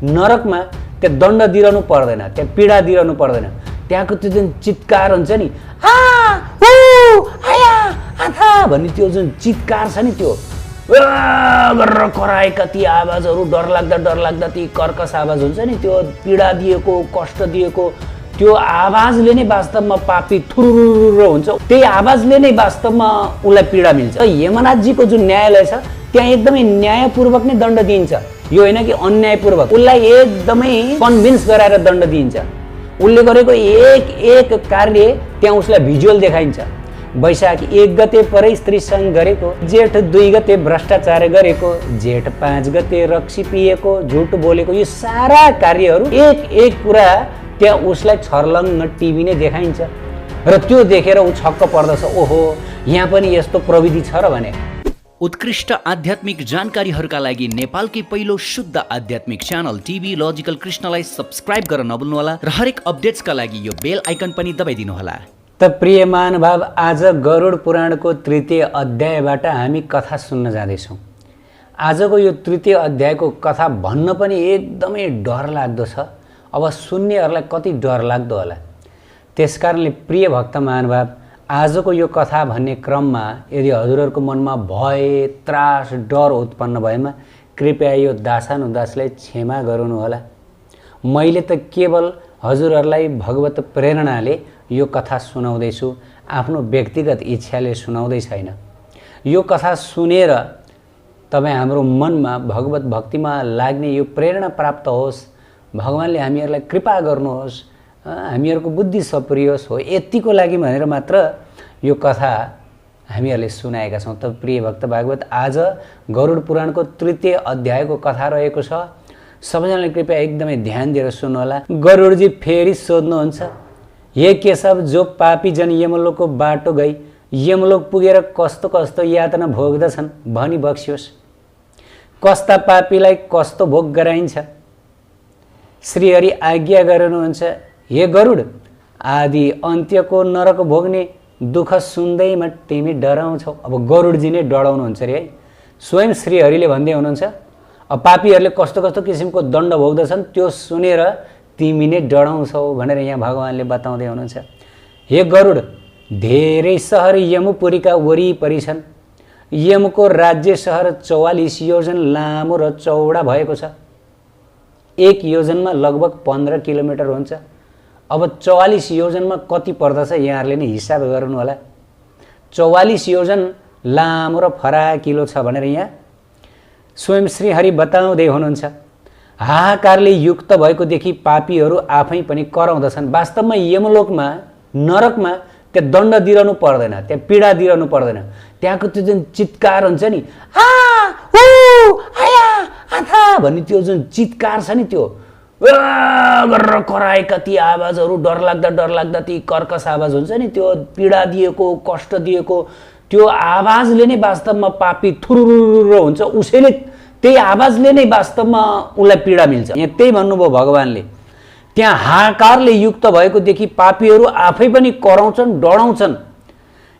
नरकमा त्यहाँ दण्ड दिइरहनु पर्दैन, त्यहाँ पीडा दिइरहनु पर्दैन। त्यहाँको त्यो जुन चित्कार हुन्छ नि, आ उ आया आथा भन्ने त्यो जुन चित्कार छ नि, त्यो गरेर कराएका ती आवाजहरू, डरलाग्दा ती कर्कश आवाज हुन्छ नि, त्यो पीडा दिएको, कष्ट दिएको त्यो आवाजले नै वास्तवमा पापी थुरुरुरु हुन्छ। त्यही आवाजले नै वास्तवमा उसलाई पीडा मिल्छ। यमराजजीको जुन न्यायालय छ त्यहाँ एकदमै न्यायपूर्वक नै दण्ड दिइन्छ। यो होइन कि अन्यायपूर्वक, उसलाई एकदमै कन्भिन्स गराएर दण्ड दिइन्छ। उसले गरेको एक कार्य त्यहाँ उसलाई भिजुअल देखाइन्छ। वैशाख 1 गते परै स्त्रीसँग गरेको, जेठ 2 गते भ्रष्टाचार गरेको, जेठ 5 गते रक्सी पिएको, झुट बोलेको, यो सारा कार्यहरू एक कुरा त्यहाँ उसलाई छर्लङ्ग टिभी नै देखाइन्छ र त्यो देखेर ऊ छक्क पर्दछ, ओहो यहाँ पनि यस्तो प्रविधि छ र भने। उत्कृष्ट आध्यात्मिक जानकारीहरूका लागि नेपालकै पहिलो शुद्ध आध्यात्मिक च्यानल टिभी लजिकल कृष्णलाई सब्स्क्राइब गर्न नभुल्नुहोला र हरेक अपडेट्सका लागि यो बेल आइकन पनि दबाइदिनुहोला। त प्रिय महानुभाव, आज गरुड पुराणको 3य अध्यायबाट हामी कथा सुन्न जाँदैछौँ। आजको यो 3य अध्यायको कथा भन्न पनि एकदमै डरलाग्दो छ। अब सुन्नेहरूलाई कति डरलाग्दो होला। त्यसकारणले प्रिय भक्त महानुभाव, आजको यो कथा भन्ने क्रममा यदि हजुरहरूको मनमा भय, त्रास, डर उत्पन्न भएमा कृपया यो दासानुदासलाई क्षमा गराउनुहोला। मैले त केवल हजुरहरूलाई भगवत प्रेरणाले यो कथा सुनाउँदैछु, आफ्नो व्यक्तिगत इच्छाले सुनाउँदै छैन। यो कथा सुनेर तपाईँ हाम्रो मनमा भगवत भक्तिमा लाग्ने यो प्रेरणा प्राप्त होस्, भगवानले हामीहरूलाई कृपा गर्नुहोस्, हामीहरूको बुद्धि सप्रियोस् हो, यतिको लागि भनेर मात्र यो कथा हामीहरूले सुनाएका छौँ। त प्रिय भक्त भागवत, आज गरुड पुराणको 3य अध्यायको कथा रहेको छ। सबैजनाले कृपया एकदमै ध्यान दिएर सुन्नुहोला। गरुडजी फेरि सोध्नुहुन्छ, हे केशव, जो पापी जन यमलोकको बाटो गई यमलोक पुगेर कस्तो कस्तो यातना भोग्दछन् भनी बक्सियोस्। कस्ता पापीलाई कस्तो भोग गराइन्छ? श्रीहरि आज्ञा गर्नुहुन्छ, हे गरुड, आदि अन्त्यको नरक भोग्ने दुःख सुन्दैमा तिमी डराउँछौ। अब गरुडजी नै डराउनुहुन्छ अरे है। स्वयं श्रीहरिले भन्दै हुनुहुन्छ, अब पापीहरूले कस्तो कस्तो किसिमको दण्ड भोग्दछन् त्यो सुनेर तिमी नै डराउँछौ भनेर यहाँ भगवानले बताउँदै हुनुहुन्छ। हे गरुड, धेरै सहर यमुपुरीका वरिपरि छन्। यमको राज्य सहर 44 योजन लामो र चौडा भएको छ। 1 योजनमा लगभग 15 किलोमिटर हुन्छ। अब 44 योजनमा कति पर्दछ यहाँहरूले नै हिसाब गर्नु होला। 44 योजन लामो र फराकिलो छ भनेर यहाँ स्वयं श्रीहरि बताउँदै हुनुहुन्छ। हाहाकारले युक्त भएको देखि पापीहरू आफै पनि कराउँदछन्। वास्तवमा यमलोकमा, नरकमा त्यहाँ दण्ड दिइरहनु पर्दैन, त्यहाँ पीडा दिइरहनु पर्दैन। त्यहाँको त्यो जुन चित्कार हुन्छ नि, आ उ आया आथा भन्ने त्यो जुन चित्कार छ नि, त्यो गरेर कराएका ती आवाजहरू, डरलाग्दा ती कर्कश आवाज हुन्छ नि, त्यो पीडा दिएको, कष्ट दिएको त्यो आवाजले नै वास्तवमा पापी थुरुरुरु हुन्छ। उसैले त्यही आवाजले नै वास्तवमा उसलाई पीडा मिल्छ। यहाँ त्यही भन्नुभयो भगवानले। त्यहाँ हाहाकारले युक्त भएको देखि पापीहरू आफै पनि कराउँछन्, डराउँछन्।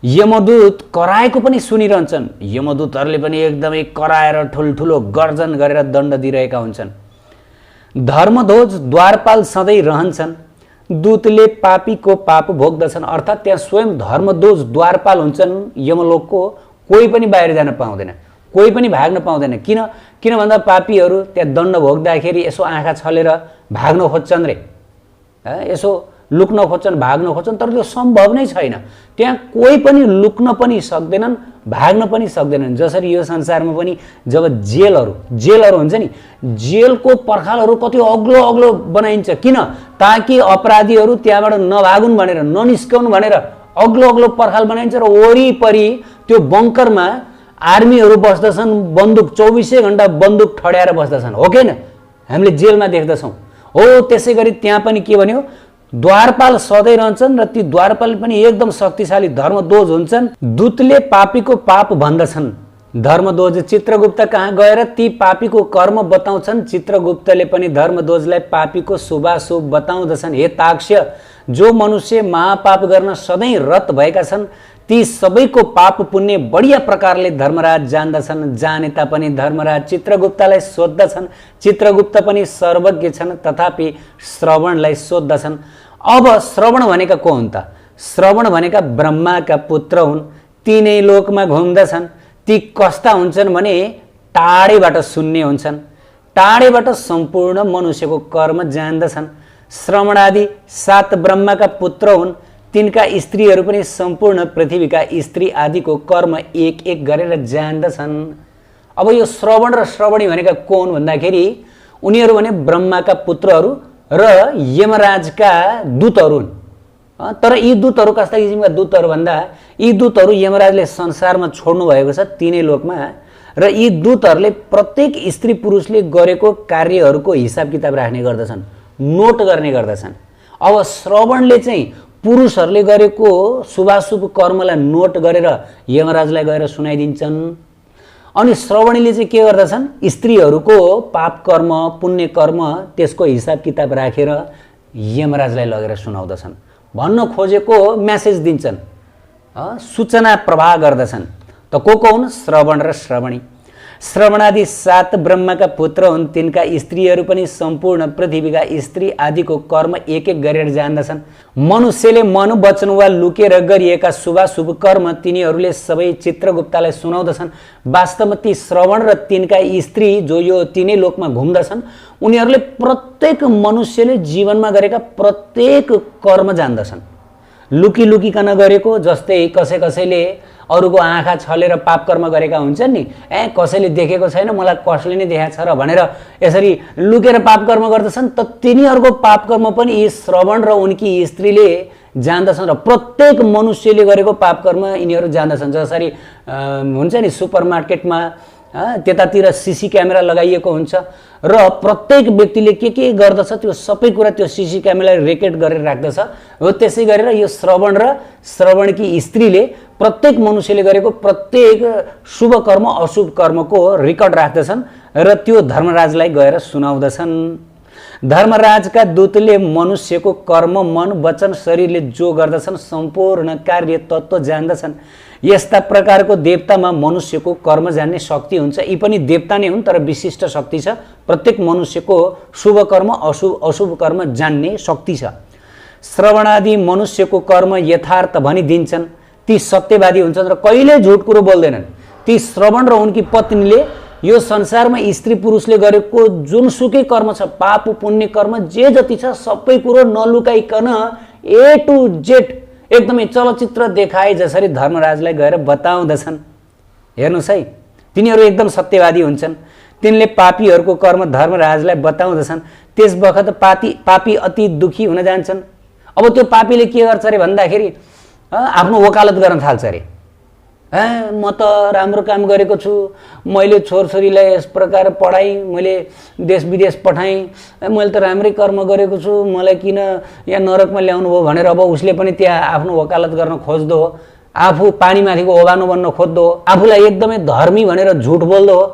यमदूत कराएको पनि सुनिरहन्छन्। यमदूतहरूले पनि एकदमै कराएर ठुल्ठुलो गर्जन गरेर दण्ड दिइरहेका हुन्छन्। धर्मध्वज द्वारपाल सधैँ रहन्छन्। दूतले पापीको पाप भोग्दछन्। अर्थात् त्यहाँ स्वयं धर्मध्वज द्वारपाल हुन्छन् यमलोकको। कोही पनि बाहिर जान पाउँदैन, कोही पनि भाग्न पाउँदैन। किन भन्दा पापीहरू त्यहाँ दण्ड भोग्दाखेरि यसो आँखा छलेर भाग्न खोज्छन् रे, यसो लुक्न खोज्छन्, भाग्न खोज्छन्, तर त्यो सम्भव नै छैन। त्यहाँ कोही पनि लुक्न पनि सक्दैनन्, भाग्न पनि सक्दैनन्। जसरी यो संसारमा पनि जब जेलहरू हुन्छ नि, जेलको पर्खालहरू कति अग्लो अग्लो बनाइन्छ। किन? ताकि अपराधीहरू त्यहाँबाट नभागुन् भनेर, ननिस्कौन् भनेर अग्लो अग्लो पर्खाल बनाइन्छ र वरिपरि त्यो बङ्करमा आर्मीहरू बस्दछन्, बन्दुक 24 घण्टा बन्दुक ठड्याएर बस्दछन्। हो कि न? हामीले जेलमा देख्दछौँ। हो त्यसै गरी त्यहाँ पनि के भन्यो, द्वारपाल सधैँ रहन्छन् र ती द्वारपाल पनि एकदम शक्तिशाली धर्मध्वज हुन्छन्। दूतले पापीको पाप भन्दछन्। धर्मध्वज चित्रगुप्त कहाँ गएर ती पापीको कर्म बताउँछन्। चित्रगुप्तले पनि धर्मध्वजलाई पापीको शुभाशुभ बताउँदछन्। हे ताक्ष्य, जो मनुष्य महापाप गर्न सधैँ रत भएका छन् ती सबैको पाप पुण्य बढिया प्रकारले धर्मराज जान्दछन्। जाने तापनि धर्मराज चित्रगुप्तलाई सोद्धछन्। चित्रगुप्त पनि सर्वज्ञ छन्, तथापि श्रवणलाई सोद्धछन्। अब श्रवण भनेका को हुन् त? श्रवण भनेका ब्रह्माका पुत्र हुन्। ती नै लोकमा घुम्दछन्। ती कस्ता हुन्छन् भने टाढेबाट सुन्ने हुन्छन्। टाढेबाट सम्पूर्ण मनुष्यको कर्म जान्दछन्। श्रवणादि 7 ब्रह्माका पुत्र हुन्। तिनका स्त्रीहरू पनि सम्पूर्ण पृथ्वीका स्त्री आदिको कर्म एक एक गरेर जान्दछन्। अब यो श्रवण र श्रवणी भनेका को हुन् भन्दाखेरि उनीहरू भने ब्रह्माका पुत्रहरू र यमराजका दूतहरू हुन्। तर यी दूतहरू कस्ता किसिमका दूतहरू भन्दा यी दूतहरू यमराजले संसारमा छोड्नु भएको छ तिनै लोकमा, र यी दूतहरूले प्रत्येक स्त्री पुरुषले गरेको कार्यहरूको हिसाब किताब राख्ने गर्दछन्, नोट गर्ने गर्दछन्। अब श्रवणले चाहिँ पुरुषहरूले गरेको शुभाशुभ कर्मलाई नोट गरेर यमराजलाई गएर सुनाइदिन्छन्। अनि श्रवणीले चाहिँ के गर्दछन्? स्त्रीहरूको पाप कर्म पुण्य कर्म त्यसको हिसाब किताब राखेर यमराजलाई लगेर सुनाउँदछन्। भन्न खोजेको म्यासेज दिन्छन्, सूचना प्रवाह गर्दछन्। त को हुन्? श्रवण र श्रवणी। श्रवणादि 7 ब्रह्माका पुत्र हुन्। तिनका स्त्रीहरू पनि सम्पूर्ण पृथ्वीका स्त्री आदिको कर्म एक एक गरेर जान्दछन्। मनुष्यले मन वचन वा लुकेर गरिएका शुभाशुभ कर्म तिनीहरूले सबै चित्रगुप्तलाई सुनाउँदछन्। वास्तवमा ती श्रवण र तिनका स्त्री जो यो तिनै लोकमा घुम्दछन् उनीहरूले प्रत्येक मनुष्यले जीवनमा गरेका प्रत्येक कर्म जान्दछन्। लुकी लुकीकन गरेको, जस्तै कसैले अरूको आँखा छलेर पाप कर्म गरेका हुन्छन् नि, कसैले देखेको छैन मलाई कसले नै देखाएको छ र भनेर यसरी लुकेर पाप कर्म गर्दछन्। त तिनीहरूको पाप कर्म पनि यी श्रवण र उनकी स्त्रीले जान्दछन् र प्रत्येक मनुष्यले गरेको पाप कर्म यिनीहरू जान्दछन्। जसरी हुन्छ नि सुपरमार्केटमा त्यतातिर सीसी क्यामेरा लगाइएको हुन्छ र प्रत्येक व्यक्तिले के गर्दछ त्यो सबै कुरा त्यो सीसी क्यामेराले रेकर्ड गरेर राख्दछ। हो त्यसै गरेर यो श्रवण र श्रवणकी स्त्रीले प्रत्येक मनुष्यले गरेको प्रत्येक शुभ कर्म अशुभ कर्मको रेकर्ड राख्दछन् र त्यो धर्मराजलाई गएर सुनाउँदछन्। धर्मराजका दूतले मनुष्यको कर्म मन वचन शरीरले जो गर्दछन् सम्पूर्ण कार्य तत्त्व जान्दछन्। यस्ता प्रकारको देवतामा मनुष्यको कर्म जान्ने शक्ति हुन्छ। यी पनि देवता नै हुन् तर विशिष्ट शक्ति छ। प्रत्येक मनुष्यको शुभ कर्म अशुभ कर्म जान्ने शक्ति छ। श्रवणादि मनुष्यको कर्म यथार्थ भनिदिन्छन्। ती सत्यवादी हुन्छन् र कहिले झुट कुरो बोल्दैनन्। ती श्रवण र उनकी पत्नीले यो संसारमा स्त्री पुरुषले गरेको जुनसुकै कर्म छ, पाप पुण्य कर्म जे जति छ सबै कुरो नलुकाइकन ए टु जेड एकदमै चलचित्र देखाए जसरी धर्मराजलाई गएर बताउँदछन्। हेर्नुहोस् है, तिनीहरू एकदम सत्यवादी हुन्छन्। तिनले पापीहरूको कर्म धर्मराजलाई बताउँदछन्। त्यस बखत पापी अति दुखी हुन जान्छन्। अब त्यो पापीले के गर्छ अरे भन्दाखेरि आफ्नो वकालत गर्न थाल्छ अरे। म त राम्रो काम गरेको छु, मैले छोरछोरीलाई यस प्रकार पढाएँ, मैले देश विदेश पठाएँ, मैले त राम्रै कर्म गरेको छु, मलाई किन यहाँ नरकमा ल्याउनु भयो भनेर अब उसले पनि त्यहाँ आफ्नो वकालत गर्न खोज्दो हो। आफू पानीमाथिको ओभानो बन्न खोज्दो हो, आफूलाई एकदमै धर्मी भनेर झुट बोल्दो हो।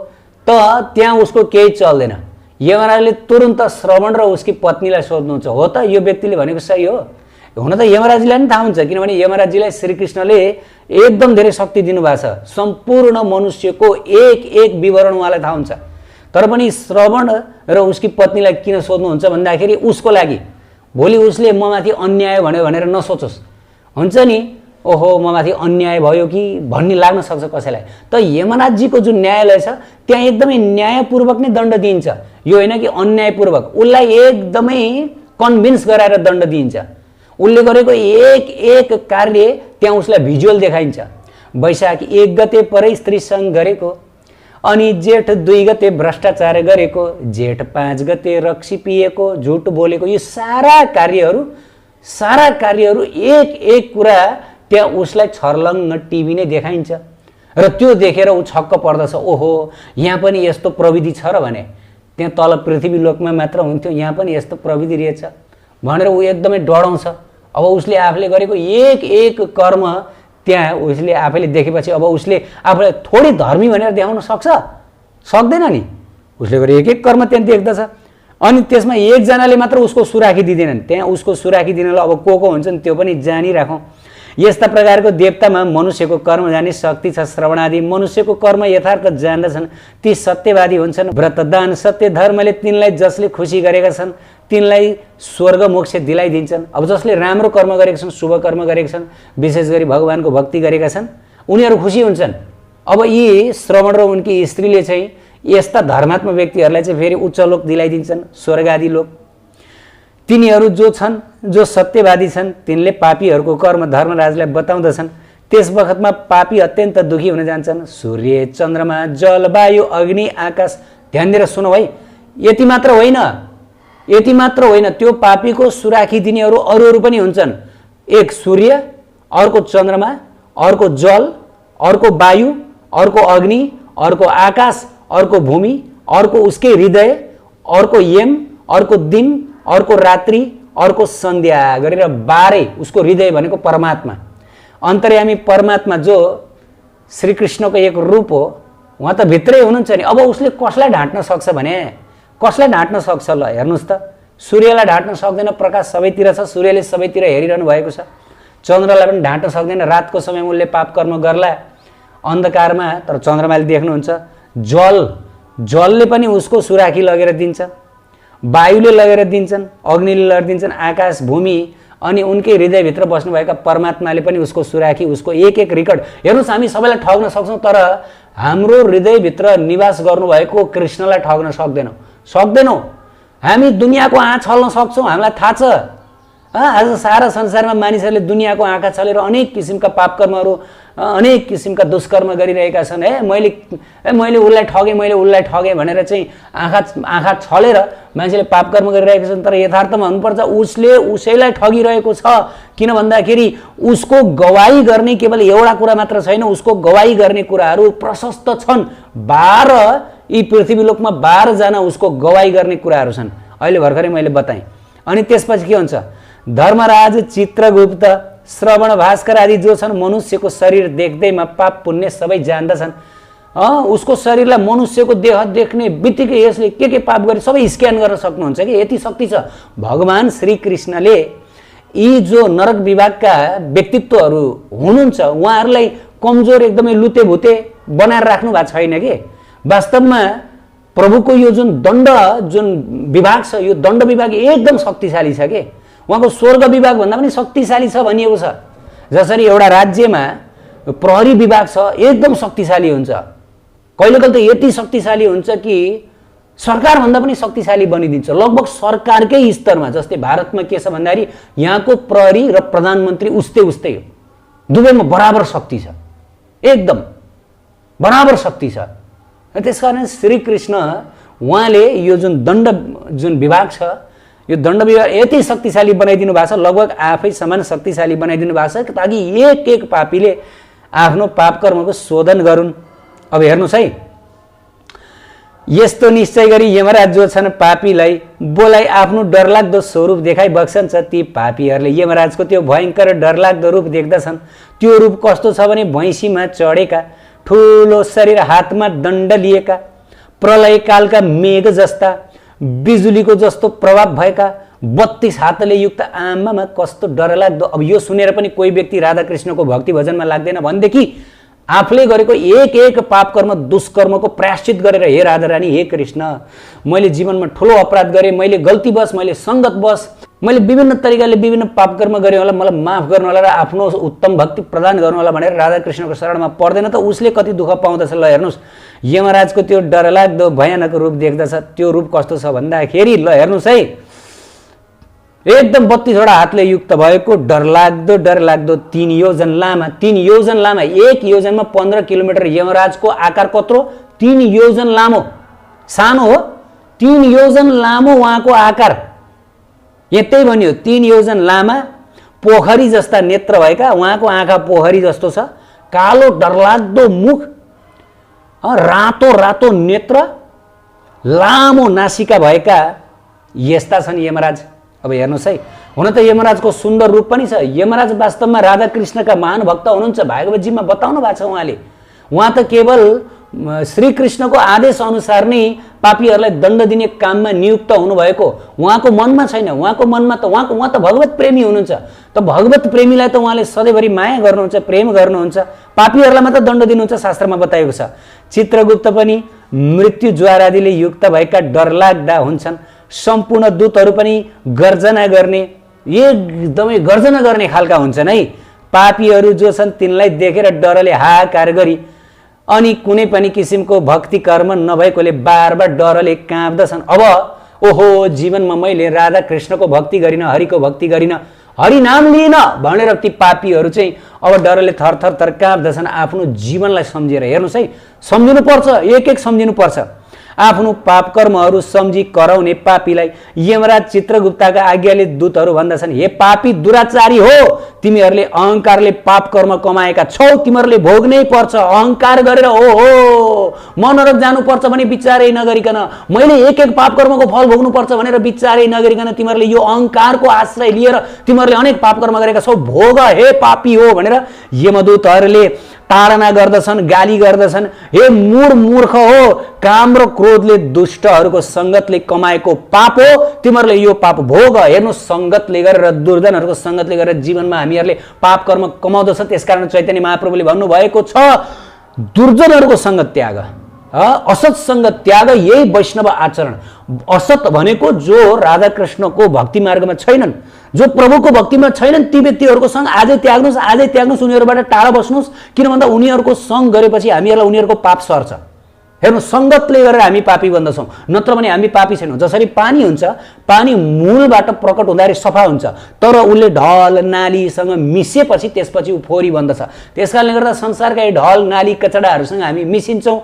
त त्यहाँ उसको केही चल्दैन। यमराजले तुरुन्त श्रवण र उसकी पत्नीलाई सोध्नुहुन्छ, हो त यो व्यक्तिले भनेको सही हो? हुन त यमराजलाई पनि थाहा हुन्छ, किनभने यमराजजीलाई श्रीकृष्णले एकदम धेरै शक्ति दिनुभएको छ। सम्पूर्ण मनुष्यको एक एक विवरण उहाँलाई थाहा हुन्छ। तर पनि श्रवण र उसकी पत्नीलाई किन सोध्नुहुन्छ भन्दाखेरि उसको लागि भोलि उसले ममाथि अन्याय भन्यो भनेर नसोचोस्। हुन्छ नि, ओहो ममाथि अन्याय भयो कि भन्ने लाग्न सक्छ कसैलाई। त यमराजजीको जुन न्यायालय छ त्यहाँ एकदमै न्यायपूर्वक नै दण्ड दिइन्छ। यो होइन कि अन्यायपूर्वक, उसलाई एकदमै कन्भिन्स गराएर दण्ड दिइन्छ। उसले गरेको एक एक कार्य त्यहाँ उसलाई भिजुअल देखाइन्छ। वैशाख 1 गते परै स्त्रीसँग गरेको, अनि जेठ 2 गते भ्रष्टाचार गरेको, जेठ 5 गते रक्सी पिएको, झुट बोलेको, यो सारा कार्यहरू एक एक कुरा त्यहाँ उसलाई छर्लङ्ग टिभी नै देखाइन्छ। र त्यो देखेर ऊ छक्क पर्दछ, ओहो यहाँ पनि यस्तो प्रविधि छ र भने। त्यहाँ तल पृथ्वी लोकमा मात्र हुन्थ्यो, यहाँ पनि यस्तो प्रविधि रहेछ भनेर ऊ एकदमै डराउँछ। अब उसले आफूले गरेको एक एक कर्म त्यहाँ उसले आफैले देखेपछि अब उसले आफूलाई थोरै धर्मी भनेर देखाउन सक्छ? सक्दैन नि। उसले गरेको एक एक कर्म त्यहाँ देख्दछ। अनि त्यसमा एकजनाले मात्र उसको सुराखी दिँदैनन्। त्यहाँ उसको सुराखी दिनलाई अब को हुन्छन् त्यो पनि जानिराखौँ। यस्ता प्रकारको देवतामा मनुष्यको कर्म जाने शक्ति छ। श्रवणादि मनुष्यको कर्म यथार्थ जान्दछन्, ती सत्यवादी हुन्छन्। व्रतदान सत्य धर्मले तिनलाई जसले खुसी गरेका छन् तिनलाई स्वर्ग मोक्ष दिलाइदिन्छन्। अब जसले राम्रो कर्म गरेका छन्, शुभ कर्म गरेका छन्, विशेष गरी भगवानको भक्ति गरेका छन्, उनीहरू खुसी हुन्छन्। अब यी श्रवण र उनकी स्त्रीले चाहिँ यस्ता धर्मात्मा व्यक्तिहरूलाई चाहिँ फेरि उच्च लोक दिलाइदिन्छन्, स्वर्ग आदि लोक। तिनीहरू जो छन्, जो सत्यवादी छन्, तिनले पापीहरूको कर्म धर्मराजलाई बताउँदछन्। त्यस बखतमा पापी अत्यन्त दुखी हुन जान्छन्। सूर्य, चन्द्रमा, जल, वायु, अग्नि, आकाश, ध्यान दिएर सुनौ है। यति मात्र होइन, त्यो पापीको सुराखी दिनेहरू अरू पनि हुन्छन्। एक सूर्य, अर्को चन्द्रमा, अर्को जल, अर्को वायु, अर्को अग्नि, अर्को आकाश, अर्को भूमि, अर्को उसकै हृदय, अर्को यम, अर्को दिन, अर्को रात्रि, अर्को सन्ध्या गरेर 12 उसको हृदय भनेको परमात्मा, अन्तर्यामी परमात्मा जो श्रीकृष्णको एक रूप हो, उहाँ त भित्रै हुनुहुन्छ नि। अब उसले कसलाई ढाँट्न सक्छ भने, कसलाई ढाँट्न सक्छ? ल हेर्नुहोस् त, सूर्यलाई ढाँट्न सक्दैन, प्रकाश सबैतिर छ, सूर्यले सबैतिर हेरिरहनु भएको छ। चन्द्रलाई पनि ढाँट्न सक्दैन, रातको समयमा उसले पाप कर्म गर्ला अन्धकारमा, तर चन्द्रमाले देख्नुहुन्छ। जलले पनि उसको सुराखी लगेर दिन्छ, वायुले लगेर दिन्छन्, अग्निले लगेर दिन्छन्, आकाश, भूमि अनि उनकै हृदयभित्र बस्नुभएका परमात्माले पनि उसको सुराखी, उसको एक एक रिकर्ड। हेर्नुहोस्, हामी सबैलाई ठग्न सक्छौँ, तर हाम्रो हृदयभित्र निवास गर्नुभएको कृष्णलाई ठग्न सक्दैनौँ। हामी दुनियाँको आँखा छल्न सक्छौँ, हामीलाई थाहा छ। आज सारा संसारमा मानिसहरूले दुनियाँको आँखा छलेर अनेक किसिमका पाप कर्महरू, अनेक किसिमका दुष्कर्म गरिरहेका छन्। मैले उसलाई ठगेँ भनेर चाहिँ आँखा छलेर मान्छेले पाप कर्म गरिरहेका छन्। तर यथार्थमा हुनुपर्छ उसले उसैलाई ठगिरहेको छ। किन भन्दाखेरि उसको गवाही गर्ने केवल एउटा कुरा मात्र छैन, उसको गवाही गर्ने कुराहरू प्रशस्त छन्। 12 यी पृथ्वीलोकमा 12 जना उसको गवाही गर्ने कुराहरू छन्। अहिले भर्खरै मैले बताएँ। अनि त्यसपछि के हुन्छ? धर्मराज, चित्रगुप्त, श्रवण, भास्कर आदि जो छन् मनुष्यको शरीर देख्दैमा पाप पुण्य सबै जान्दछन्। उसको शरीरलाई, मनुष्यको देह देख्ने बित्तिकै यसले के पाप गरे सबै स्क्यान गर्न सक्नुहुन्छ कि यति शक्ति छ। भगवान श्रीकृष्णले यी जो नरक विभागका व्यक्तित्वहरू हुनुहुन्छ उहाँहरूलाई कमजोर, एकदमै लुते भुते बनाएर राख्नु भएको छैन कि। वास्तवमा प्रभुको यो जुन विभाग छ, यो दण्ड विभाग एकदम शक्तिशाली छ कि। उहाँको स्वर्ग विभाग भन्दा पनि शक्तिशाली छ भनिएको छ। जसरी एउटा राज्यमा प्रहरी विभाग छ, एकदम शक्तिशाली हुन्छ। कहिले कहिले त यति शक्तिशाली हुन्छ कि सरकार भन्दा पनि शक्तिशाली बनिदिन्छ, लगभग सरकारकै स्तरमा। जस्तै भारतमा के छ भन्दाखेरि यहाँको प्रहरी र प्रधानमन्त्री उस्तै हो, दुवैमा बराबर शक्ति छ, एकदम बराबर शक्ति छ। त्यसकारण श्रीकृष्ण उहाँले यो जुन विभाग छ, यो दण्ड विभाग यति शक्तिशाली बनाइदिनु भएको छ, लगभग आफै समान शक्तिशाली बनाइदिनु भएको छ ताकि एक पापीले आफ्नो पाप कर्मको शोधन गरून्। अब हेर्नुहोस् है, यस्तो निश्चय गरी यमराज जो छन् पापीलाई बोलाई आफ्नो डरलाग्दो स्वरूप देखाइ बक्सन्छ। ती पापीहरूले यमराजको त्यो भयङ्कर डरलाग्दो रूप देख्दछन्। त्यो रूप कस्तो छ भने भैँसीमा चढेका, ठुलो शरीर, हातमा दण्ड लिएका, प्रलयकालका मेघ जस्ता, बिजुलीको जस्तो प्रभाव भएका, 32 हातले युक्त। आमामा कस्तो डरलाग्दो। अब यो सुनेर पनि कोही व्यक्ति राधाकृष्णको भक्ति भजनमा लाग्दैन भनेदेखि आफूले गरेको एक पाप कर्म, दुष्कर्मको प्रायश्चित गरेर, हे राधा रानी, हे कृष्ण, मैले जीवनमा ठुलो अपराध गरेँ, मैले गल्तीवश, मैले सङ्गतवश, मैले विभिन्न तरिकाले विभिन्न पाप कर्म गरेँ होला, मलाई माफ गर्नु होला र आफ्नो उत्तम भक्ति प्रदान गर्नु होला भनेर राधाकृष्णको शरणमा पर्दैन त उसले कति दुःख पाउँदछ। ल हेर्नुहोस्, यमराजको त्यो डरलाग्दो भयानक रूप देख्दछ। त्यो रूप कस्तो छ भन्दाखेरि, ल हेर्नुहोस् है, एकदम 32वटा हातले युक्त भएको डरलाग्दो 3 योजन लामा, 3 योजन लामा, 1 योजनमा 15 किलोमिटर। यमराजको आकार कत्रो? 3 योजन लामो, सानो हो, 3 योजन लामो उहाँको आकार। यतै भनियो 3 योजन लामा, पोखरी जस्ता नेत्र भएका, उहाँको आँखा पोखरी जस्तो छ, कालो डरलाग्दो मुख, रातो नेत्र, लामो नासिका भएका यस्ता छन् यमराज। अब हेर्नुहोस् है, हुन त यमराजको सुन्दर रूप पनि छ। यमराज वास्तवमा राधाकृष्णका महान भक्त हुनुहुन्छ। भागवतजीमा बताउनु भएको छ उहाँले। उहाँ त केवल श्रीकृष्णको आदेश अनुसार नै पापीहरूलाई दण्ड दिने काममा नियुक्त हुनुभएको उहाँको मनमा छैन। उहाँको मनमा त उहाँ त भगवत प्रेमी हुनुहुन्छ। त भगवत प्रेमीलाई त उहाँले सधैँभरि माया गर्नुहुन्छ, प्रेम गर्नुहुन्छ। पापीहरूलाई मात्र दण्ड दिनुहुन्छ, शास्त्रमा बताएको छ। चित्रगुप्त पनि मृत्यु ज्वार आदिले युक्त भएका डरलाग्दा हुन्छन्। सम्पूर्ण दूतहरू पनि गर्जना गर्ने, एकदमै गर्जना गर्ने खालका हुन्छन् है। पापीहरू जो छन् तिनलाई देखेर डरले हाहाकार गरी अनि कुनै पनि किसिमको भक्ति कर्म नभएकोले बारबार डरले काँप्दछन्। अब ओहो, जीवनमा मैले राधा कृष्णको भक्ति गरिन, हरिको भक्ति गरिन, हरि नाम लिएन भनेर ती पापीहरू चाहिँ अब डरले थरथर काँप्दछन्। आफ्नो जीवनलाई सम्झेर हेर्नुहोस् है, सम्झिनुपर्छ, एक एक सम्झिनुपर्छ। आफ्नो पाप कर्महरू सम्झी कराउने पापीलाई यमराज चित्रगुप्तका आज्ञाले दूतहरू भन्दछन्, हे पापी दुराचारी हो, तिमीहरूले अहंकारले पाप कर्म कमाएका छौ, तिमीहरूले भोग्नै पर्छ। अहंकार गरेर ओहो म नरक जानुपर्छ भने विचारै नगरिकन, मैले एक एक पाप कर्मको फल भोग्नुपर्छ भनेर विचारै नगरिकन तिमीहरूले यो अहंकारको आश्रय लिएर तिमीहरूले अनेक पाप कर्म गरेका छौ, भोग हे पापी हो भनेर यमदूतहरूले ताडना गर्दछन्, गाली गर्दछन्। हे मूर्ख हो, काम र क्रोधले दुष्टहरूको संगतले कमाएको पाप हो, तिमीहरूले यो पाप भोग। हेर्नु, संगतले गरेर, दुर्जनहरूको संगतले गरेर जीवनमा हामीहरूले पाप कर्म कमाउँदछ। त्यसकारण चैतन्य महाप्रभुले भन्नुभएको छ, दुर्जनहरूको संगत त्याग, असत संगत त्याग, यही वैष्णव आचरण। असत भनेको जो राधा कृष्णको भक्ति मार्गमा छैनन्, जो प्रभुको भक्तिमा छैनन्, ती व्यक्तिहरूको सँग आजै त्याग्नुहोस्, आजै त्याग्नुहोस्, उनीहरूबाट टाढा बस्नुहोस्। किन भन्दा उनीहरूको सँग गरेपछि हामीहरूलाई उनीहरूको पाप सर्छ। हेर्नु, संगतले गरेर हामी पापी बन्दछौँ, नत्र भने हामी पापी छैनौँ। जसरी पानी हुन्छ, पानी मूलबाट प्रकट हुँदाखेरि सफा हुन्छ, तर उसले ढल नालीसँग मिसेपछि त्यसपछि ऊ फोहोरी बन्दछ। त्यसकारणले गर्दा संसारका यी ढल नाली कचडाहरूसँग हामी मिसिन्छौँ।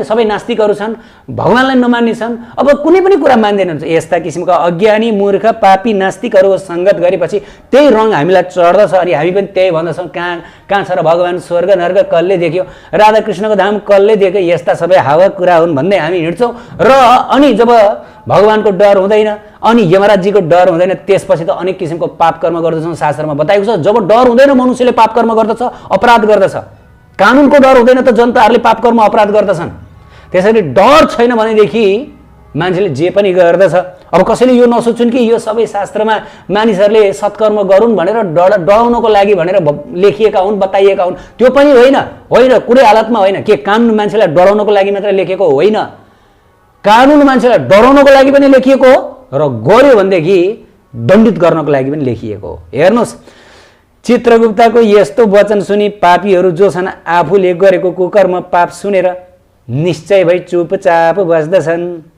सबै नास्तिकहरू छन्, भगवानलाई नमान्ने छन्, अब कुनै पनि कुरा मान्दैनन्। यस्ता किसिमका अज्ञानी मूर्ख पापी नास्तिकहरूको सङ्गत गरेपछि त्यही रङ हामीलाई चढ्दछ अनि हामी पनि त्यही भन्दछौँ, कहाँ छ र भगवान, स्वर्ग नर्क कसले देख्यो, राधा कृष्णको धाम कसले देख्यो, यस्ता सबै हावा कुरा हुन् भन्दै हामी हिँड्छौँ। र अनि जब भगवानको डर हुँदैन अनि यमराजजीको डर हुँदैन, त्यसपछि त अनेक किसिमको पाप कर्म गर्दछौँ। शास्त्रमा बताएको छ, जब डर हुँदैन मनुष्यले पाप कर्म गर्दछ, अपराध गर्दछ। कानुनको डर हुँदैन त जनताहरूले पाप कर्म अपराध गर्दछन्। त्यसैले डर छैन भनेदेखि मान्छेले जे पनि गर्दछ। अब कसैले यो नसोच्छन् कि यो सबै शास्त्रमा मानिसहरूले सत्कर्म गरून् भनेर डराउनको लागि भनेर लेखिएका हुन्, बताइएका हुन्, त्यो पनि होइन, कुनै हालतमा होइन। के कानुन मान्छेलाई डराउनको लागि मात्र लेखिएको होइन, कानुन मान्छेलाई डराउनको लागि पनि लेखिएको हो र गर्यो भनेदेखि दण्डित गर्नको लागि पनि लेखिएको हो। हेर्नुहोस्, चित्रगुप्तको यस्तो वचन सुनि पापीहरू जो छन् आफूले गरेको कुकर्म पाप सुनेर निश्चय भई चुपचाप बस्दछन्।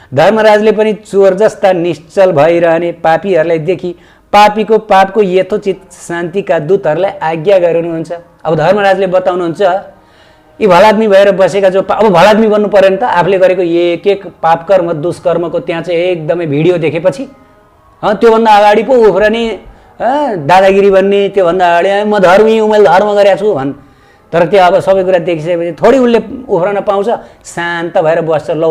धर्मराजले पनि चोर जस्ता निश्चल भइरहने पापीहरूलाई देखि पापीको पापको यथोचित शान्तिका दूतहरूलाई आज्ञा गर्नुहुन्छ। अब धर्मराजले बताउनुहुन्छ, यी भलादमी भएर बसेका जो अब भलादमी बन्नु पर्यो नि त, आफूले गरेको एक एक पाप कर्म दुष्कर्मको त्यहाँ चाहिँ एकदमै भिडियो देखेपछि त्योभन्दा अगाडि पो उफ्रने, दादागिरी भन्ने, त्योभन्दा अगाडि म धर्मी हुँ, मैले धर्म गरेको छु भन्। तर त्यो अब सबै कुरा देखिसकेपछि थोरै उसले उफ्रन पाउँछ, शान्त भएर बस्छ। ल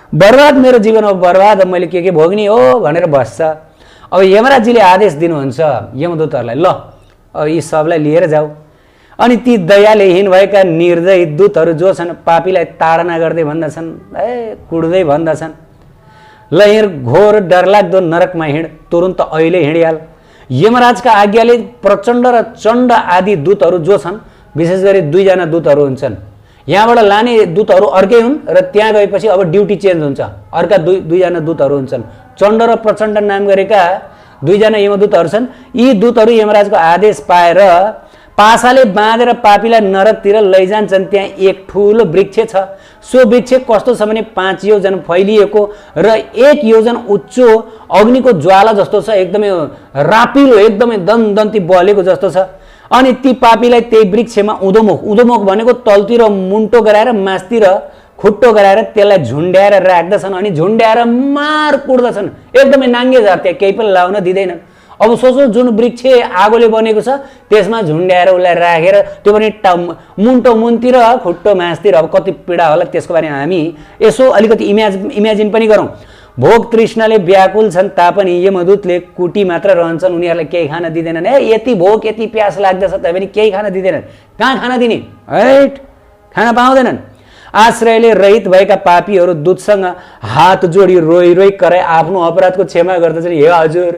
बर्बाद मेरो जीवन अब बर्बाद, मैले के भोग्ने हो भनेर बस्छ। अब यमराजजीले आदेश दिनुहुन्छ यमदूतहरूलाई, ल अब यी सबलाई लिएर जाऊ। अनि ती दयालेहीन भएका निर्दयी दूतहरू जो छन् पापीलाई ताडना गर्दै भन्दछन्, कुड्दै भन्दछन्, ल हिँड, घोर डरलाग्दो नरकमा हिँड, तुरुन्त अहिले हिँडिहाल। यमराजका आज्ञाले प्रचण्ड र चण्ड आदि दूतहरू जो छन्, विशेष गरी दुईजना दूतहरू हुन्छन्, यहाँबाट लाने दूतहरू अर्कै हुन् र त्यहाँ गएपछि अब ड्युटी चेन्ज हुन्छ, अर्का दुईजना दूतहरू हुन्छन्। चण्ड र प्रचण्ड नाम गरेका दुईजना यमदूतहरू छन्। यी दूतहरू यमराजको आदेश पाएर पासाले बाँधेर पापीलाई नरकतिर लैजान्छन्। त्यहाँ एक ठुलो वृक्ष छ। सो वृक्ष कस्तो छ भने 5 योजन फैलिएको र 1 योजन उच्चो अग्निको ज्वाला जस्तो छ, एकदमै रापिलो, एकदमै दन्तन्ती बलेको जस्तो छ। अनि ती पापीलाई त्यही वृक्षमा उधोमुख भनेको तलतिर मुन्टो गराएर मासतिर खुट्टो गराएर त्यसलाई झुन्ड्याएर राख्दछन् अनि झुन्ड्याएर मार कुट्दछन्, एकदमै नाङ्गे झार्ते, केही पनि लाउन दिँदैनन्। अब सोचो, जुन वृक्ष आगोले बनेको छ त्यसमा झुन्ड्याएर उसलाई राखेर त्यो पनि मुन्टो मुनतिर खुट्टो मासतिर, अब कति पीडा होला त्यसको बारेमा हामी यसो अलिकति इमेजिन पनि गरौँ। भोग तृष्णाले व्याकुल छन् तापनि यमदूतले कुटी मात्र रहन्छन्, उनीहरूलाई केही खान दिँदैनन्। यति भोग यति प्यास लाग्दछ तैपनि केही खान दिँदैनन्। कहाँ खान दिने, खान पाउँदैनन्। आश्रयले रहित भएका पापीहरू दूतसँग हात जोडी रोइ रोइ कराई आफ्नो अपराधको क्षमा गर्दछन्। हे हजुर,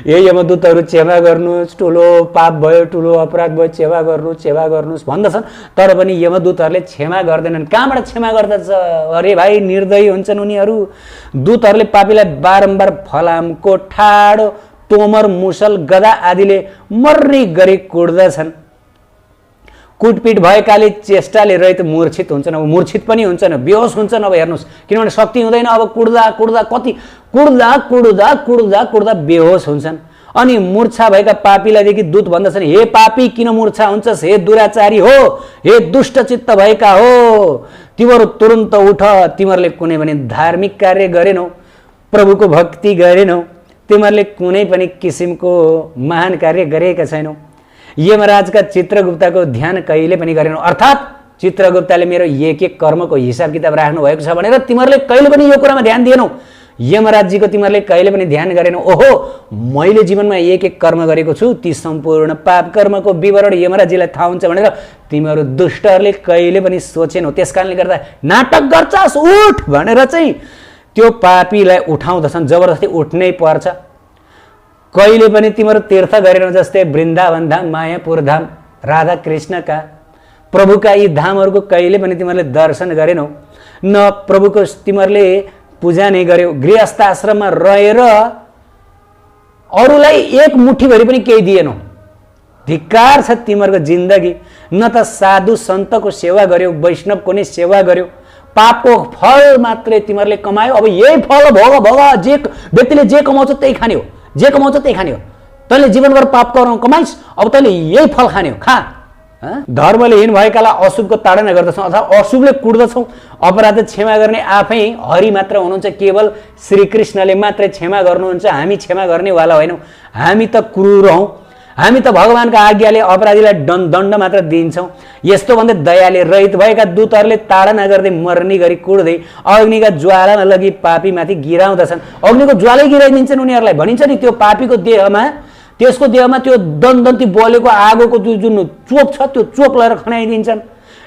हे यमदूतहरू क्षमा गर्नुहोस्, ठुलो पाप भयो, ठुलो अपराध भयो, क्षमा गर्नुहोस् भन्दछन्। तर पनि यमदूतहरूले क्षमा गर्दैनन्। कहाँबाट क्षमा गर्दछ? अरे भाइ, निर्दयी हुन्छन् उनीहरू। दूतहरूले पापीलाई बारम्बार फलामको ठाडो, तोमर, मुसल, गदा आदिले मर्री गरी कुट्दछन्। कुटपिट भएकाले चेष्टाले रहित मूर्छित हुन्छन्। अब मूर्छित पनि हुन्छन्, बेहोस हुन्छन्। अब हेर्नुहोस्, किनभने शक्ति हुँदैन। अब कुट्दा बेहोस हुन्छन्। अनि मूर्छा भएका पापीलाई देखि दूत भन्दछन्, हे पापी, किन मूर्छा हुन्छस्? हे दुराचारी हो, हे दुष्टचित्त भएका हो, तिमीहरू तुरुन्त उठ। तिमीहरूले कुनै पनि धार्मिक कार्य गरेनौ, प्रभुको भक्ति गरेनौ, तिमीहरूले कुनै पनि किसिमको महान कार्य गरेका छैनौ। यमराजका चित्रगुप्तको ध्यान कहिले पनि गरेनौ। अर्थात् चित्रगुप्तले मेरो एक कर्मको हिसाब किताब राख्नु भएको छ भनेर तिमीहरूले कहिले पनि यो कुरामा ध्यान दिएनौ। यमराजजीको तिमीहरूले कहिले पनि ध्यान गरेनौ। ओहो, मैले जीवनमा एक कर्म गरेको छु, ती सम्पूर्ण पाप कर्मको विवरण यमराजजीलाई थाहा हुन्छ भनेर तिमीहरू दुष्टहरूले कहिले पनि सोचेनौ। त्यसकारणले गर्दा नाटक गर्छस्, उठ भनेर चाहिँ त्यो पापीलाई उठाउँदछन्। जबरजस्ती उठ्नै पर्छ। कहिले पनि तिमीहरू तीर्थ गरेनौ, जस्तै वृन्दावन धाम, मायापुर धाम, राधा कृष्णका, प्रभुका यी धामहरूको कहिले पनि तिमीहरूले दर्शन गरेनौ। न प्रभुको तिमीहरूले पूजा नै गर्यौ। गृहस्थ आश्रममा रहेर अरूलाई एक मुठीभरि पनि केही दिएनौ। धिक्कार छ तिमीहरूको जिन्दगी। न त साधु सन्तको सेवा गर्यौ, वैष्णवको नै सेवा गर्यौ। पापको फल मात्रै तिमीहरूले कमायो। अब यही फल भोग भोग। जे व्यक्तिले जे कमाउँछ त्यही खाने हो, जे कमाउँछ त्यही खाने हो। तैँले जीवनभर पाप कमाइस्, अब तैँले यही फल खाने हो, खा। धर्मले हीन भएकालाई अशुभको ताडना गर्दछौँ अथवा अशुभले कुट्दछौँ। अपराध क्षमा गर्ने आफै हरि मात्र हुनुहुन्छ। केवल श्रीकृष्णले मात्रै क्षमा गर्नुहुन्छ। हामी क्षमा गर्नेवाला होइनौँ। हामी त क्रूर हौँ। हामी त भगवानको आज्ञाले अपराधीलाई दण्ड मात्र दिन्छौँ। यस्तो भन्दै दयाले रहित भएका दूतहरूले ताडना गर्दै मर्नी गरी कुट्दै अग्निका ज्वालामा लगी पापीमाथि गिराउँदछन्। अग्निको ज्वालै गिराइदिन्छन् उनीहरूलाई। भनिन्छ नि त्यो पापीको देहमा, त्यसको देहमा त्यो दन्तन्ती बलेको आगोको जुन चोप छ त्यो चोप लगाएर खनाइदिन्छन्।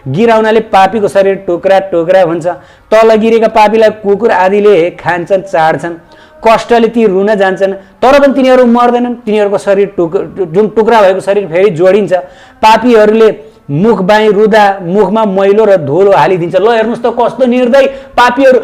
गिराउनाले पापीको शरीर टुक्रा टुक्रा हुन्छ। तल गिरेका पापीलाई कुकुर आदिले खान्छन्, चाड्छन्। कष्टले ती रुन जान्छन्, तर पनि तिनीहरू मर्दैनन्। तिनीहरूको शरीर जुन टुक्रा भएको शरीर फेरि जोडिन्छ। पापीहरूले मुख बाई रुँदा मुखमा मैलो र धुलो हालिदिन्छ। ल हेर्नुहोस् त कस्तो निर्दय पापीहरू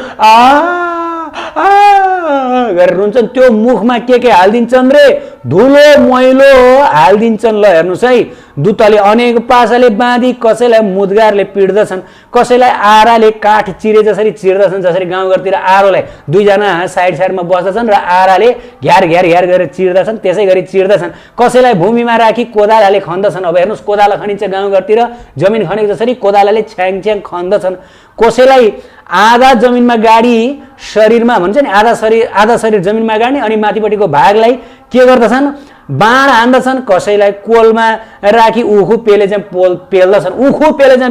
गरेर रुन्छन्। त्यो मुखमा के हालिदिन्छन् रे? धुलो मैलो हालिदिन्छन्। ल हेर्नुहोस् है, दूतले अनेक पासाले बाँधी कसैलाई मुद्गारले पिट्दछन्, कसैलाई आराले काठ चिरे जसरी चिर्दछन्। जसरी गाउँघरतिर आरोलाई दुईजना साइडमा बस्दछन् र आराले घ्यार घ्यार घ्यार गरेर चिर्दछन्, त्यसै गरी चिर्दछन्। कसैलाई भूमिमा राखी कोदालाले खन्दछन्। अब हेर्नुहोस्, कोदाला खनिन्छ गाउँघरतिर, जमिन खनेको जसरी कोदालाले छ्याङ छ्याङ खन्दछन्। कसैलाई आधा जमिनमा गाडी शरीरमा भन्छ नि, आधा शरीर जमिनमा गाड्ने, अनि माथिपट्टिको भागलाई के गर्दछन्? बाण हान्दछन्। कसैलाई कोलमा राखी उखु पेले चाहिँ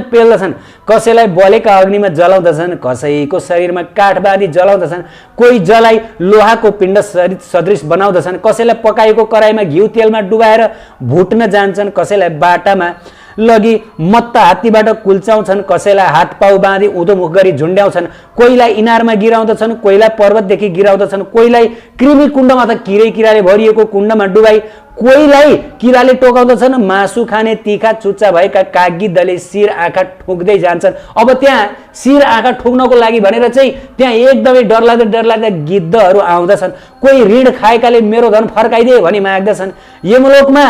पेल्दछन्। कसैलाई बलेका अग्निमा जलाउँदछन्, कसैको शरीरमा काठ बाँधी जलाउँदछन्। कोही जलाई लोहाको पिण्ड सदृश बनाउँदछन्। कसैलाई पकाएको कराईमा घिउ तेलमा डुबाएर भुट्न जान्छन्। कसैलाई बाटामा लगी मत्ता हात्तीबाट कुल्चाउँछन्। कसैलाई हात पाउ बाँधी उँधोमुख गरी झुन्ड्याउँछन्। कोहीलाई इनारमा गिराउँदछन्, कोहीलाई पर्वतदेखि गिराउँदछन्। कोहीलाई कृमि कुण्डमा अथवा किराले भरिएको कुण्डमा डुबाई कोहीलाई किराले टोकाउँदछन्। मासु खाने तीखा चुच्चा भएका कागगिद्धले शिर आँखा ठुक्दै जान्छन्। अब त्यहाँ शिर आँखा ठुक्नको लागि भनेर चाहिँ त्यहाँ एकदमै डरलाग्दा गिद्धहरू आउँदछन्। कोही ऋण खाएकाले मेरो धन फर्काइदे भनी माग्दछन्। यमलोकमा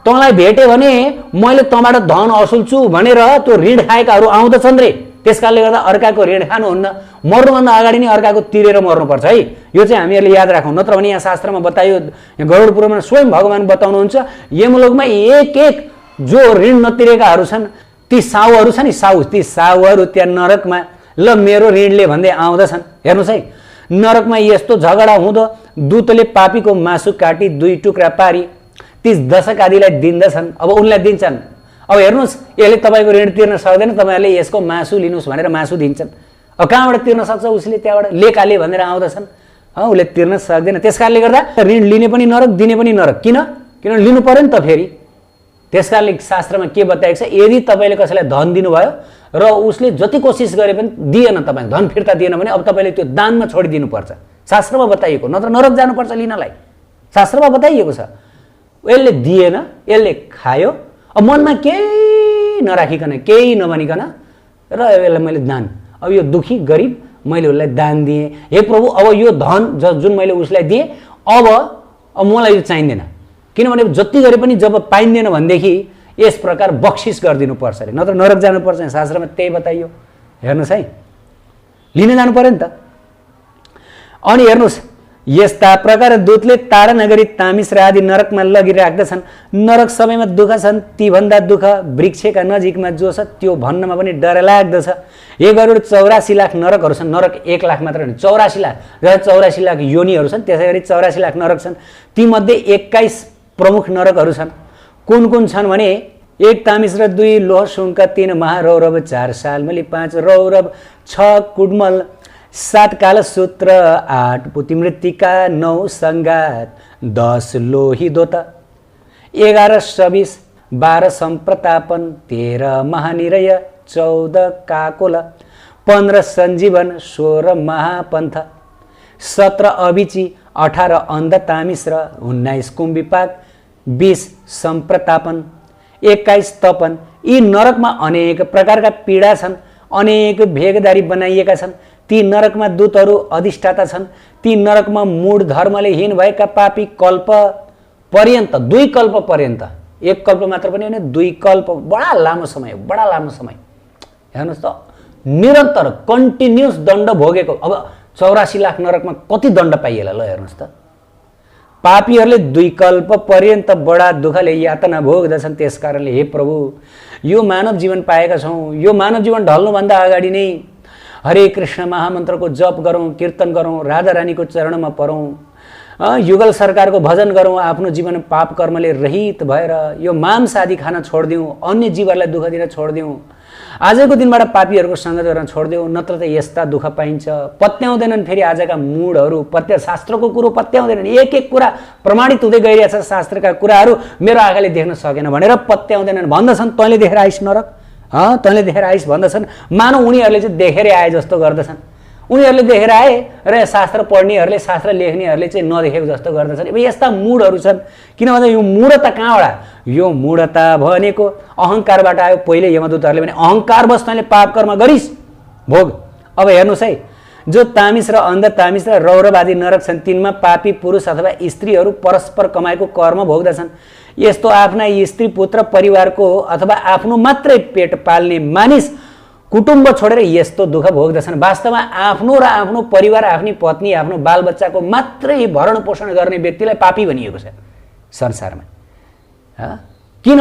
तँलाई भेटे भने मैले तँबाट धन असुल्छु भनेर त्यो ऋण खाएकाहरू आउँदछन् रे। त्यसकारणले गर्दा अर्काको ऋण खानुहुन्न। मर्नुभन्दा अगाडि नै अर्काको तिरेर मर्नुपर्छ है। यो चाहिँ हामीहरूले याद राखौँ। नत्र भने यहाँ शास्त्रमा बतायो, यहाँ गरुड पुराणमा स्वयं भगवान बताउनुहुन्छ, यमलोकमा एक जो ऋण नतिरेकाहरू छन्, ती साउहरू छ नि, ती साउहरू त्यहाँ नरकमा ल मेरो ऋणले भन्दै आउँदछन्। हेर्नुहोस् है, नरकमा यस्तो झगडा हुँदो दूतले पापीको मासु काटी 2 टुक्रा पारी 30 दशक आदिलाई दिन्दछन्। अब उनलाई दिन्छन्। अब हेर्नुहोस्, यसले तपाईँको ऋण तिर्न सक्दैन, तपाईँहरूले यसको मासु लिनुहोस् भनेर मासु दिन्छन्। अब कहाँबाट तिर्न सक्छ उसले? त्यहाँबाट लेकाले भनेर आउँदछन्। उसले तिर्न सक्दैन। त्यस कारणले गर्दा ऋण लिने पनि नरक, दिने पनि नरक। किन लिनु पर्यो नि त फेरि। त्यसकारणले शास्त्रमा के बताएको छ, यदि तपाईँले कसैलाई धन दिनुभयो र उसले जति कोसिस गरे पनि दिएन, तपाईँ धन फिर्ता दिएन भने अब तपाईँले त्यो दानमा छोडिदिनुपर्छ, शास्त्रमा बताइएको, नत्र नरक जानुपर्छ लिनलाई, शास्त्रमा बताइएको छ। यसले दिएन, यसले खायो, अब मनमा केही नराखिकन केही नभनिकन र यसलाई मैले दान, अब यो दुखी गरिब मैले उसलाई दान दिएँ, हे प्रभु अब यो धन जुन मैले उसलाई दिएँ अब मलाई यो चाहिँदैन, किनभने जति गरे पनि जब पाइँदैन भनेदेखि यस प्रकार बक्सिस गरिदिनु पर्छ अरे, नत्र नरक जानुपर्छ। शास्त्रमा त्यही बताइयो। हेर्नुहोस् है, लिन जानु पर्यो नि त। अनि हेर्नुहोस्, यस्ता प्रकार दूतले ताडा नगरी तामिस र आदि नरकमा लगिराख्दछन्। नरक सबैमा दुःख छन्, तीभन्दा दुःख वृक्षका नजिकमा जो छ त्यो भन्नमा पनि डर लाग्दछ। हे गरुड 84 लाख नरकहरू छन्, नरक 1 लाख मात्र होइन, 84 लाख, जहाँ 84 लाख योनिहरू छन् त्यसै गरी 84 लाख नरक छन्। तीमध्ये 21 प्रमुख नरकहरू छन्। कुन कुन छन् भने 1 तामिस र 2 लोह सुनका, 3 महारौरव, 4 सालमली, 5 रौरव, 6 कुडमल, 7 कालसूत्र, 8 पुतिमृत्तिका, 9 संगात, 10 लोहिदोत, 11 सविस, 12 सम्प्रतापन, 13 महानिरय, 14 काकोल, 15 सञ्जीवन, 16 महापन्थ, 17 अभिची, 18 अन्ध तामिस र 19 कुम्भिपाक, 20 सम्प्रतापन, 21 तपन। यी नरकमा अनेक प्रकारका पीडा छन्, अनेक भेगदारी बनाइएका छन्। ती नरकमा दूतहरू अधिष्ठाता छन्। ती नरकमा मूढ धर्मले हीन भएका पापी कल्प पर्यन्त, 2 कल्प पर्यन्त, 1 कल्प मात्र पनि होइन, 2 कल्प, बडा लामो समय, बडा लामो समय। हेर्नुहोस् त, निरन्तर कन्टिन्युस दण्ड भोगेको। अब 84 लाख नरकमा कति दण्ड पाइएला ल हेर्नुहोस् त। पापीहरूले 2 कल्प पर्यन्त बडा दुःखले यातना भोग्दछन्। त्यसकारणले हे प्रभु, यो मानव जीवन पाएका छौँ, यो मानव जीवन ढल्नुभन्दा अगाडि नै हरे कृष्ण महामन्त्रको जप गरौँ, कीर्तन गरौँ, राधा रानीको चरणमा परौँ, युगल सरकारको भजन गरौँ, आफ्नो जीवन पाप कर्मले रहित भएर यो मांस आदि खान छोडिदिउँ, अन्य जीवहरूलाई दुःख दिन छोडिदिउँ, आजको दिनबाट पापीहरूको सङ्गत गर्न छोडिदिउँ, नत्र त यस्ता दुःख पाइन्छ। पत्याउँदैनन् फेरि आजका मूढहरू, शास्त्रको कुरो पत्याउँदैनन्, एक एक कुरा प्रमाणित हुँदै गइरहेछ, शास्त्रका कुराहरू मेरो आँखाले देख्न सकेन भनेर पत्याउँदैनन्, भन्दछन् तैँले देखेर आइस नरक, तैँले देखेर आइस भन्दछन्। मानव उनीहरूले चाहिँ देखेरै आए जस्तो गर्दछन्, उनीहरूले देखेर आए र शास्त्र पढ्नेहरूले, शास्त्र लेख्नेहरूले चाहिँ नदेखेको जस्तो गर्दछन्। अब यस्ता मूढहरू छन्। किन भन्दा यो मूढता कहाँबाट? यो मूढता भनेको अहङ्कारबाट आयो। पहिले यमदूतहरूले भने अहङ्कार बस्नाले पाप कर्म गरिस् भोग। अब हेर्नुहोस् है, जो तामिस र अन्ध तामिस र रौरव आदि नरक छन्, तिनमा पापी पुरुष अथवा स्त्रीहरू परस्पर कमाएको कर्म भोग्दछन्। यस्तो आफ्ना स्त्री पुत्र परिवारको अथवा आफ्नो मात्रै पेट पाल्ने मानिस कुटुम्ब छोडेर यस्तो दुःख भोग्दछन्। वास्तवमा आफ्नो र आफ्नो परिवार, आफ्नी पत्नी, आफ्नो बालबच्चाको मात्रै भरण पोषण गर्ने व्यक्तिलाई पापी भनिएको छ संसारमा। किन?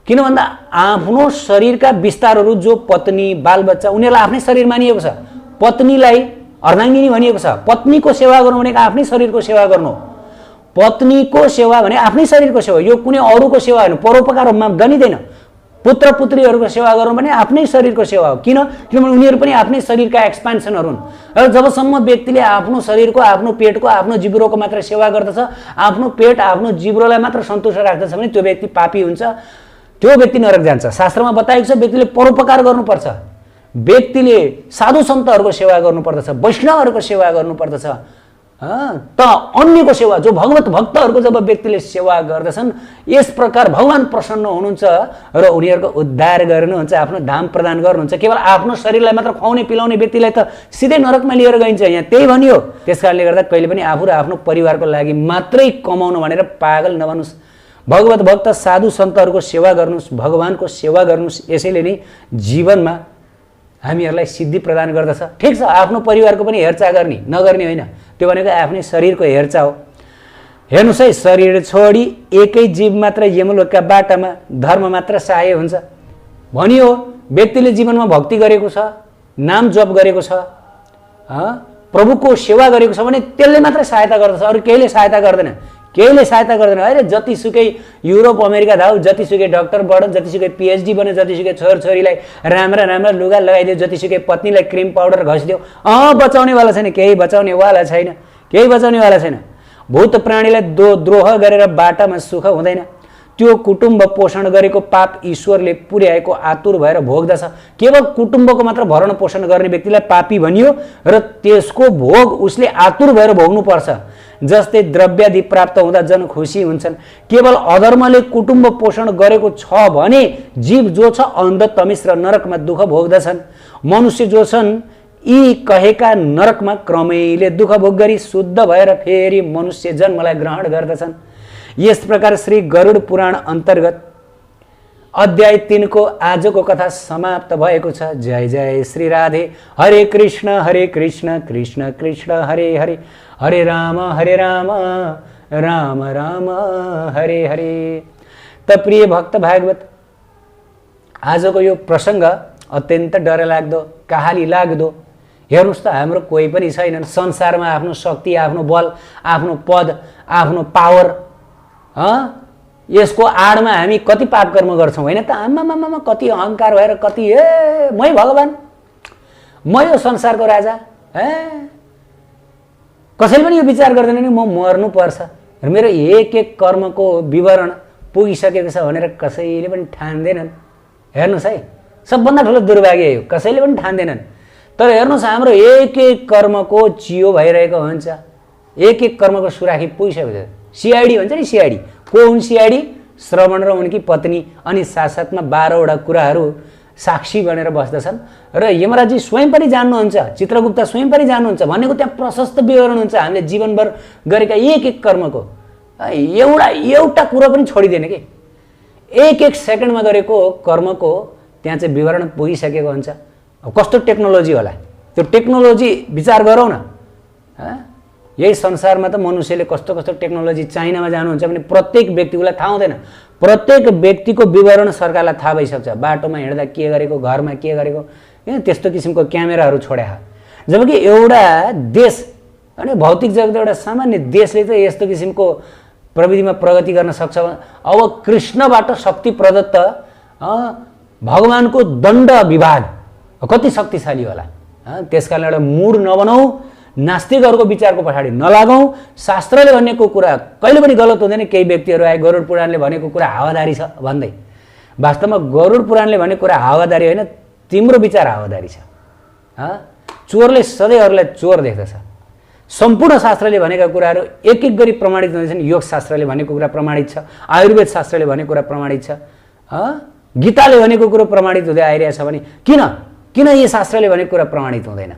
किन भन्दा आफ्नो शरीरका विस्तारहरू, जो पत्नी बालबच्चा, उनीहरूलाई आफ्नै शरीर मानिएको छ। पत्नीलाई अर्धाङ्गिनी भनिएको छ। पत्नीको सेवा गर्नु भनेको आफ्नै शरीरको सेवा गर्नु। पत्नीको सेवा भने आफ्नै शरीरको सेवा, यो कुनै अरूको सेवा होइन, परोपकारमा गनिँदैन। पुत्र पुत्रीहरूको सेवा गर्नु भने आफ्नै शरीरको सेवा हो। किन? किनभने उनीहरू पनि आफ्नै शरीरका एक्सपान्सनहरू हुन्। र जबसम्म व्यक्तिले आफ्नो शरीरको, आफ्नो पेटको, आफ्नो जिब्रोको मात्र सेवा गर्दछ, आफ्नो पेट, आफ्नो जिब्रोलाई मात्र सन्तुष्ट राख्दछ भने त्यो व्यक्ति पापी हुन्छ, त्यो व्यक्ति नरक जान्छ। शास्त्रमा बताएको छ व्यक्तिले परोपकार गर्नुपर्छ, व्यक्तिले साधु सन्तहरूको सेवा गर्नुपर्दछ, वैष्णवहरूको सेवा गर्नुपर्दछ। त अन्यको सेवा, जो भगवत भक्तहरूको जब व्यक्तिले सेवा गर्दछन्, यस प्रकार भगवान प्रसन्न हुनुहुन्छ र उनीहरूको उद्धार गर्नुहुन्छ, आफ्नो धाम प्रदान गर्नुहुन्छ। केवल आफ्नो शरीरलाई मात्र खुवाउने पिलाउने व्यक्तिलाई त सिधै नरकमा लिएर गइन्छ। यहाँ त्यही भनियो। त्यसकारणले गर्दा कहिले पनि आफू र आफ्नो परिवारको लागि मात्रै कमाउनु भनेर पागल नबन्नुहोस्। भगवत भक्त साधु सन्तहरूको सेवा गर्नुहोस्, भगवानको सेवा गर्नुहोस्। यसैले नै जीवनमा हामीहरूलाई सिद्धि प्रदान गर्दछ। ठिक छ, आफ्नो परिवारको पनि हेरचाह गर्ने नगर्ने होइन, त्यो भनेको आफ्नै शरीरको हेरचाह हो। हेर्नुहोस् है, शरीर छोडी एकै जीव मात्र यमलोकका बाटामा धर्म मात्र सहाय हुन्छ भनियो। व्यक्तिले जीवनमा भक्ति गरेको छ, नाम जप गरेको छ, प्रभुको सेवा गरेको छ भने त्यसले मात्र सहायता गर्दछ, अरू केहीले सहायता गर्दैन। केहीले सहायता गर्दैन। अरे जतिसुकै युरोप अमेरिका धाउ, जतिसुकै डक्टर बढ, जतिसुकै पिएचडी बन्यो, जतिसुकै छोरछोरीलाई राम्रा राम्रा लुगा लगाइदियो, जतिसुकै पत्नीलाई क्रिम पाउडर घसिदियो, बचाउनेवाला छैन, केही बचाउनेवाला छैन, केही बचाउनेवाला छैन। भूत प्राणीलाई द्रोह गरेर बाटामा सुख हुँदैन। त्यो कुटुम्ब पोषण गरेको पाप ईश्वरले पुर्याएको आतुर भएर भोग्दछ। केवल कुटुम्बको मात्र भरण पोषण गर्ने व्यक्तिलाई पापी भनियो र त्यसको भोग उसले आतुर भएर भोग्नुपर्छ। जस्तै द्रव्यादि प्राप्त हुँदा जन खुसी हुन्छन्। केवल अधर्मले कुटुम्ब पोषण गरेको छ भने जीव जो छ अन्ध तमिस र नरकमा दुःख भोग्दछन्। मनुष्य जो छन् यी कहेका नरकमा क्रमैले दुःख भोग गरी शुद्ध भएर फेरि मनुष्य जन्मलाई ग्रहण गर्दछन्। यस प्रकार श्री गरुड पुराण अन्तर्गत अध्याय 3 को आजको कथा समाप्त भएको छ। जय जय श्री राधे। हरे कृष्ण कृष्ण कृष्ण हरे हरे, हरे राम राम राम हरे हरे। त प्रिय भक्त भागवत, आजको यो प्रसङ्ग अत्यन्त डरलाग्दो, कहाली लाग्दो। हेर्नुहोस् त, हाम्रो कोही पनि छैनन् संसारमा आफ्नो शक्ति, आफ्नो बल, आफ्नो पद, आफ्नो पावर, यसको आडमा हामी कति पाप कर्म गर्छौँ होइन त। आमामामा कति अहङ्कार भएर कति मै भगवान्, म यो संसारको राजा, कसैले पनि यो विचार गर्दैन नि म मर्नुपर्छ र मेरो एक एक कर्मको विवरण पुगिसकेको छ भनेर कसैले पनि ठान्दैनन्। हेर्नुहोस् है, सबभन्दा ठुलो दुर्भाग्य यो, कसैले पनि ठान्दैनन्। तर हेर्नुहोस्, हाम्रो एक एक कर्मको चियो भइरहेको हुन्छ, एक एक कर्मको सुराखी पुगिसकेको छ। सिआइडी भन्छ नि, सिआइडी को हुन्? सिआइडी श्रवण र उनकी पत्नी, अनि साथसाथमा 12 वटा कुराहरू साक्षी बनेर बस्दछन्। र यमराजी स्वयं पनि जान्नुहुन्छ, चित्रगुप्त स्वयं पनि जान्नुहुन्छ, भनेको त्यहाँ प्रशस्त विवरण हुन्छ हामीले जीवनभर गरेका एक एक कर्मको। एउटा कुरो पनि छोडिदिएन कि, एक एक सेकेन्डमा गरेको कर्मको त्यहाँ चाहिँ विवरण पुगिसकेको हुन्छ। कस्तो टेक्नोलोजी होला त्यो, टेक्नोलोजी विचार गरौँ न। यही संसारमा त मनुष्यले कस्तो कस्तो टेक्नोलोजी चाइनामा जानुहुन्छ भने प्रत्येक व्यक्तिलाई थाहा हुँदैन। प्रत्येक व्यक्तिको विवरण सरकारलाई थाहा भइसक्छ। बाटोमा हिँड्दा के गरेको, घरमा के गरेको, त्यस्तो किसिमको क्यामेराहरू छोड्या। जबकि एउटा देश अनि भौतिक जगत एउटा सामान्य देशले चाहिँ यस्तो किसिमको प्रविधिमा प्रगति गर्न सक्छ। अब कृष्णबाट शक्ति प्रदत्त भगवानको दण्ड विभाग कति शक्तिशाली होला। त्यसकारण एउटा मुड नबनाऊ, नास्तिकहरूको विचारको पछाडि नलागौँ। शास्त्रले भनेको कुरा कहिले पनि गलत हुँदैन। केही व्यक्तिहरू आए गरुड पुराणले भनेको कुरा हावादारी छ भन्दै, वास्तवमा गरुड पुराणले भनेको कुरा हावादारी होइन, तिम्रो विचार हावादारी छ। चोरले सधैँ अरूलाई चोर देख्दछ। सम्पूर्ण शास्त्रले भनेका कुराहरू एक एक गरी प्रमाणित हुँदैछन्। योग शास्त्रले भनेको कुरा प्रमाणित छ, आयुर्वेद शास्त्रले भनेको कुरा प्रमाणित छ, गीताले भनेको कुरो प्रमाणित हुँदै आइरहेछ भने किन यी शास्त्रले भनेको कुरा प्रमाणित हुँदैन?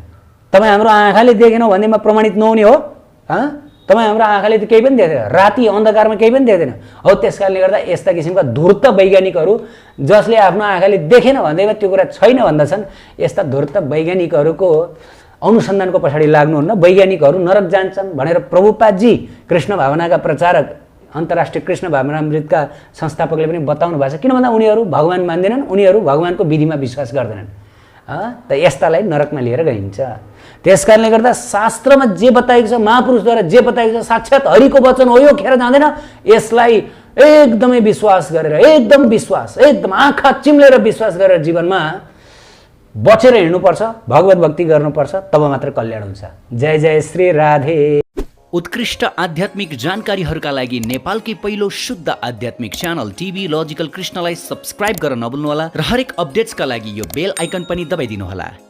तपाईँ हाम्रो आँखाले देखेनौ भन्दैमा प्रमाणित नहुने हो? तपाईँ हाम्रो आँखाले त केही पनि देख्दैन, राति अन्धकारमा केही पनि देख्दैन हो। त्यसकारणले गर्दा यस्ता किसिमका धूर्त वैज्ञानिकहरू जसले आफ्नो आँखाले देखेन भन्दैमा त्यो कुरा छैन भन्दछन्, यस्ता धूर्त वैज्ञानिकहरूको अनुसन्धानको पछाडि लाग्नुहुन्न। वैज्ञानिकहरू नरक जान्छन् भनेर प्रभुपादजी कृष्ण भावनाका प्रचारक, अन्तर्राष्ट्रिय कृष्ण भावनामृतका संस्थापकले पनि बताउनु भएको छ। किन भन्दा उनीहरू भगवान मान्दैनन्, उनीहरू भगवानको विधिमा विश्वास गर्दैनन्। त यस्तालाई नरकमा लिएर गइन्छ। त्यसकारणले गर्दा शास्त्रमा जे बताएको छ, महापुरुषद्वारा जे बताएको छ, साक्षात् हरिको वचन हो, यो खेर जाँदैन। यसलाई एकदमै विश्वास गरेर, एकदम आँखा चिम्लेर विश्वास गरेर जीवनमा बचेर हिँड्नुपर्छ, भगवत भक्ति गर्नुपर्छ, तब मात्र कल्याण हुन्छ। जय जय श्री राधे। उत्कृष्ट आध्यात्मिक जानकारीहरूका लागि नेपालकै पहिलो शुद्ध आध्यात्मिक च्यानल टिभी लजिकल कृष्णलाई सब्स्क्राइब गर्न नभुल्नुहोला र हरेक अपडेट्सका लागि यो बेल आइकन पनि दबाइदिनुहोला।